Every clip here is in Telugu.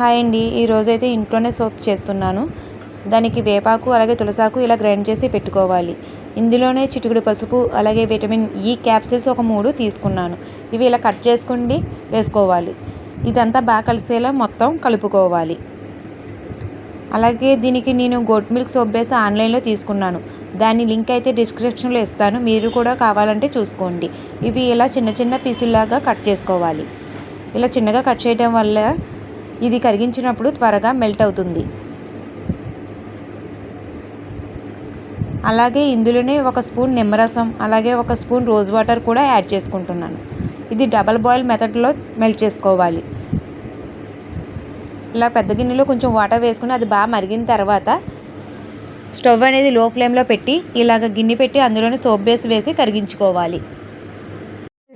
హాయ్ అండి, ఈరోజైతే ఇంట్లోనే సోప్ చేస్తున్నాను. దానికి వేపాకు అలాగే తులసాకు ఇలా గ్రైండ్ చేసి పెట్టుకోవాలి. ఇందులోనే చిటికెడు పసుపు అలాగే విటమిన్ ఈ క్యాప్సిల్స్ ఒక 3 తీసుకున్నాను. ఇవి ఇలా కట్ చేసుకుని వేసుకోవాలి. ఇదంతా బాగా కలిసేలా మొత్తం కలుపుకోవాలి. అలాగే దీనికి నేను గోట్ మిల్క్ సోప్ బేస్ ఆన్లైన్లో తీసుకున్నాను. దాని లింక్ అయితే డిస్క్రిప్షన్లో ఇస్తాను, మీరు కూడా కావాలంటే చూసుకోండి. ఇవి ఇలా చిన్న చిన్న పీసుల్లాగా కట్ చేసుకోవాలి. ఇలా చిన్నగా కట్ చేయడం వల్ల ఇది కరిగించినప్పుడు త్వరగా మెల్ట్ అవుతుంది. అలాగే ఇందులోనే ఒక స్పూన్ నిమ్మరసం అలాగే ఒక స్పూన్ రోజ్ వాటర్ కూడా యాడ్ చేసుకుంటున్నాను. ఇది డబల్ బాయిల్ మెథడ్లో మెల్ట్ చేసుకోవాలి. ఇలా పెద్ద గిన్నెలో కొంచెం వాటర్ వేసుకుని అది బాగా మరిగిన తర్వాత స్టవ్ అనేది లో ఫ్లేమ్లో పెట్టి ఇలాగ గిన్నె పెట్టి అందులోనే సోప్ బేస్ వేసి కరిగించుకోవాలి.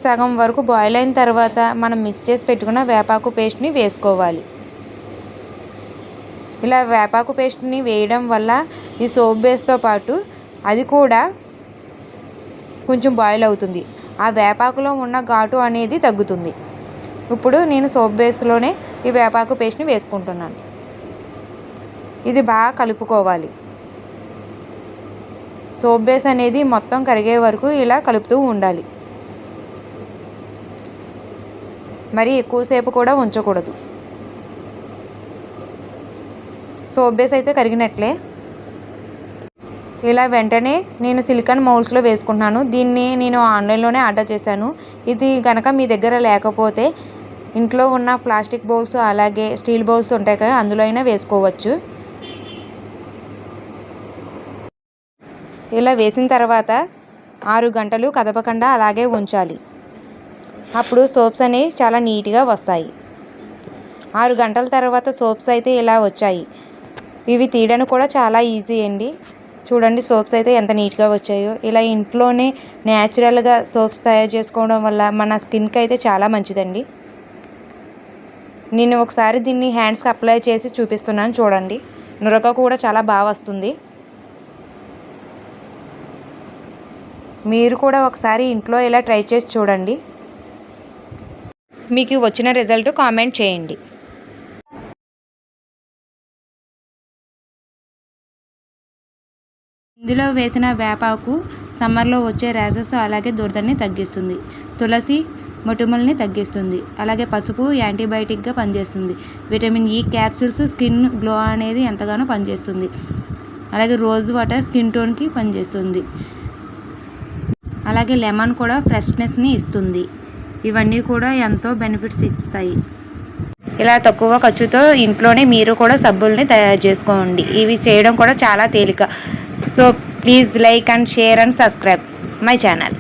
సగం వరకు బాయిల్ అయిన తర్వాత మనం మిక్స్ చేసి పెట్టుకున్న వేపాకు పేస్ట్ని వేసుకోవాలి. ఇలా వేపాకు పేస్ట్ని వేయడం వల్ల ఈ సోప్ బేస్తో పాటు అది కూడా కొంచెం బాయిల్ అవుతుంది. ఆ వేపాకులో ఉన్న ఘాటు అనేది తగ్గుతుంది. ఇప్పుడు నేను సోప్ బేస్లోనే ఈ వేపాకు పేస్ట్ని వేసుకుంటున్నాను. ఇది బాగా కలుపుకోవాలి. సోప్ బేస్ అనేది మొత్తం కరిగే వరకు ఇలా కలుపుతూ ఉండాలి. మరి ఎక్కువసేపు కూడా ఉంచకూడదు. సోప్ బేస్ అయితే కరిగినట్లే. ఇలా వెంటనే నేను సిలికాన్ మౌల్డ్స్లో వేసుకుంటున్నాను. దీన్ని నేను ఆన్లైన్లోనే ఆర్డర్ చేశాను. ఇది కనుక మీ దగ్గర లేకపోతే ఇంట్లో ఉన్న ప్లాస్టిక్ బౌల్స్ అలాగే స్టీల్ బౌల్స్ ఉంటాయి కదా, అందులో అయినా వేసుకోవచ్చు. ఇలా వేసిన తర్వాత 6 గంటలు కదపకుండా అలాగే ఉంచాలి. అప్పుడు సోప్స్ అనేవి చాలా నీట్గా వస్తాయి. 6 గంటల తర్వాత సోప్స్ అయితే ఇలా వచ్చాయి. ఇవి తీయడానికి కూడా చాలా ఈజీ అండి. చూడండి సోప్స్ అయితే ఎంత నీట్గా వచ్చాయో. ఇలా ఇంట్లోనే న్యాచురల్గా సోప్స్ తయారు చేసుకోవడం వల్ల మన స్కిన్కి అయితే చాలా మంచిదండి. నేను ఒకసారి దీన్ని హ్యాండ్స్కి అప్లై చేసి చూపిస్తున్నాను, చూడండి. నురగ కూడా చాలా బాగా వస్తుంది. మీరు కూడా ఒకసారి ఇంట్లో ఇలా ట్రై చేసి చూడండి. మీకు వచ్చిన రిజల్ట్ కామెంట్ చేయండి. ఇందులో వేసిన వేపాకు సమ్మర్లో వచ్చే ర్యాషెస్ అలాగే దురదల్ని తగ్గిస్తుంది. తులసి మొటిమల్ని తగ్గిస్తుంది. అలాగే పసుపు యాంటీబయాటిక్గా పనిచేస్తుంది. Vitamin E capsules skin glow అనేది ఎంతగానో పనిచేస్తుంది. అలాగే రోజ్ వాటర్ స్కిన్ టోన్కి పనిచేస్తుంది. అలాగే లెమన్ కూడా ఫ్రెష్నెస్ని ఇస్తుంది. ఇవన్నీ కూడా ఎంతో బెనిఫిట్స్ ఇస్తాయి. ఇలా తక్కువ ఖర్చుతో ఇంట్లోనే మీరు కూడా సబ్బుల్ని తయారు చేసుకోండి. ఇవి చేయడం కూడా చాలా తేలిక. So please like and share and subscribe my channel.